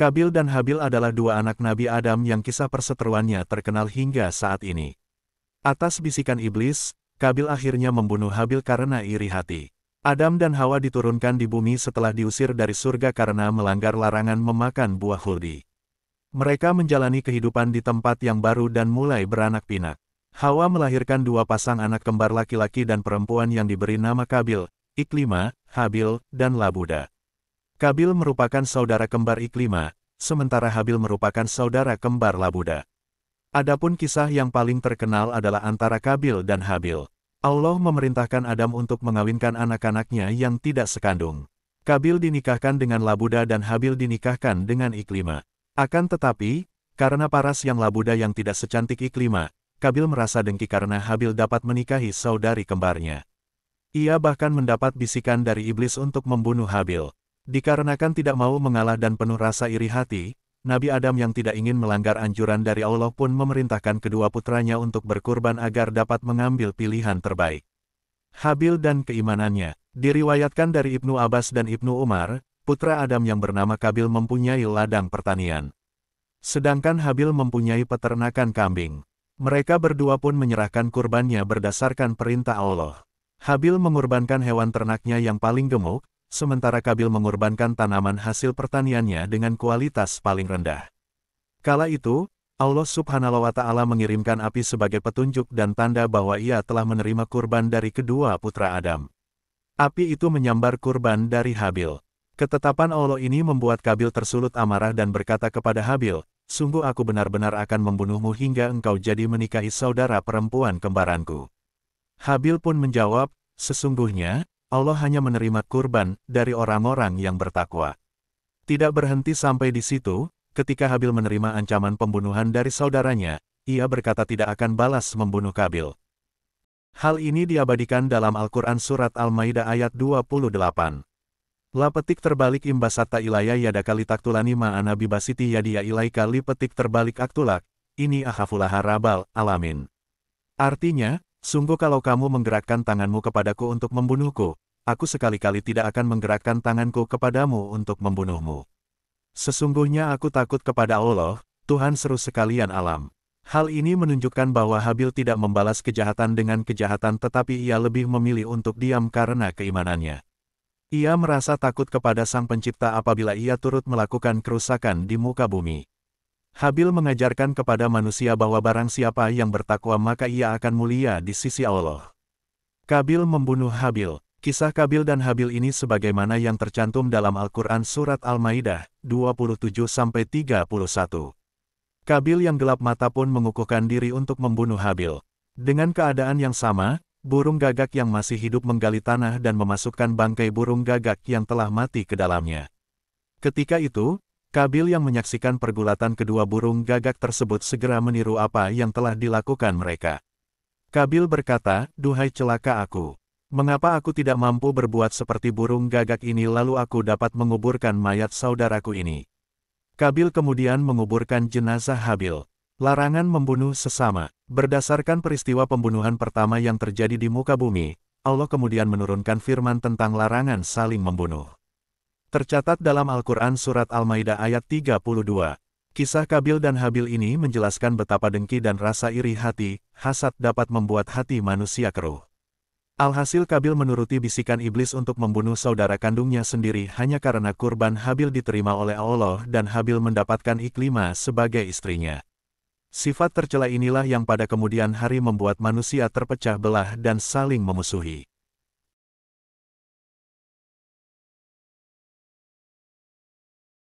Kabil dan Habil adalah dua anak Nabi Adam yang kisah perseteruannya terkenal hingga saat ini. Atas bisikan iblis, Kabil akhirnya membunuh Habil karena iri hati. Adam dan Hawa diturunkan di bumi setelah diusir dari surga karena melanggar larangan memakan buah khuldi. Mereka menjalani kehidupan di tempat yang baru dan mulai beranak pinak. Hawa melahirkan dua pasang anak kembar laki-laki dan perempuan yang diberi nama Kabil, Iklima, Habil, dan Labuda. Kabil merupakan saudara kembar Iklima, sementara Habil merupakan saudara kembar Labuda. Adapun kisah yang paling terkenal adalah antara Kabil dan Habil. Allah memerintahkan Adam untuk mengawinkan anak-anaknya yang tidak sekandung. Kabil dinikahkan dengan Labuda dan Habil dinikahkan dengan Iklima. Akan tetapi, karena paras yang Labuda yang tidak secantik Iklima, Kabil merasa dengki karena Habil dapat menikahi saudari kembarnya. Ia bahkan mendapat bisikan dari iblis untuk membunuh Habil. Dikarenakan tidak mau mengalah dan penuh rasa iri hati, Nabi Adam yang tidak ingin melanggar anjuran dari Allah pun memerintahkan kedua putranya untuk berkurban agar dapat mengambil pilihan terbaik. Habil dan keimanannya, diriwayatkan dari Ibnu Abbas dan Ibnu Umar, putra Adam yang bernama Kabil mempunyai ladang pertanian. Sedangkan Habil mempunyai peternakan kambing. Mereka berdua pun menyerahkan kurbannya berdasarkan perintah Allah. Habil mengorbankan hewan ternaknya yang paling gemuk, sementara Kabil mengorbankan tanaman hasil pertaniannya dengan kualitas paling rendah. Kala itu, Allah Subhanahu wa Ta'ala mengirimkan api sebagai petunjuk dan tanda bahwa Ia telah menerima kurban dari kedua putra Adam. Api itu menyambar kurban dari Habil. Ketetapan Allah ini membuat Kabil tersulut amarah dan berkata kepada Habil, "Sungguh aku benar-benar akan membunuhmu hingga engkau jadi menikahi saudara perempuan kembaranku." Habil pun menjawab, "Sesungguhnya, Allah hanya menerima kurban dari orang-orang yang bertakwa." Tidak berhenti sampai di situ, ketika Habil menerima ancaman pembunuhan dari saudaranya, ia berkata tidak akan balas membunuh Kabil. Hal ini diabadikan dalam Al-Quran Surat Al-Maidah ayat 28. La petik terbalik imbasata ilaya yadaka litaktulani ma'ana bibasiti yadiya ilaika li petik terbalik aktulak, ini akhafulaha rabal alamin. Artinya, sungguh kalau kamu menggerakkan tanganmu kepadaku untuk membunuhku, aku sekali-kali tidak akan menggerakkan tanganku kepadamu untuk membunuhmu. Sesungguhnya aku takut kepada Allah, Tuhan seru sekalian alam. Hal ini menunjukkan bahwa Habil tidak membalas kejahatan dengan kejahatan tetapi ia lebih memilih untuk diam karena keimanannya. Ia merasa takut kepada Sang Pencipta apabila ia turut melakukan kerusakan di muka bumi. Habil mengajarkan kepada manusia bahwa barang siapa yang bertakwa maka ia akan mulia di sisi Allah. Kabil membunuh Habil. Kisah Kabil dan Habil ini sebagaimana yang tercantum dalam Al-Quran Surat Al-Maidah 27-31. Kabil yang gelap mata pun mengukuhkan diri untuk membunuh Habil. Dengan keadaan yang sama, burung gagak yang masih hidup menggali tanah dan memasukkan bangkai burung gagak yang telah mati ke dalamnya. Ketika itu, Kabil yang menyaksikan pergulatan kedua burung gagak tersebut segera meniru apa yang telah dilakukan mereka. Kabil berkata, "Duhai celaka aku. Mengapa aku tidak mampu berbuat seperti burung gagak ini lalu aku dapat menguburkan mayat saudaraku ini?" Kabil kemudian menguburkan jenazah Habil. Larangan membunuh sesama. Berdasarkan peristiwa pembunuhan pertama yang terjadi di muka bumi, Allah kemudian menurunkan firman tentang larangan saling membunuh. Tercatat dalam Al-Quran Surat Al-Maidah ayat 32. Kisah Kabil dan Habil ini menjelaskan betapa dengki dan rasa iri hati, hasad dapat membuat hati manusia keruh. Alhasil Kabil menuruti bisikan iblis untuk membunuh saudara kandungnya sendiri hanya karena kurban Habil diterima oleh Allah dan Habil mendapatkan Iklima sebagai istrinya. Sifat tercela inilah yang pada kemudian hari membuat manusia terpecah belah dan saling memusuhi.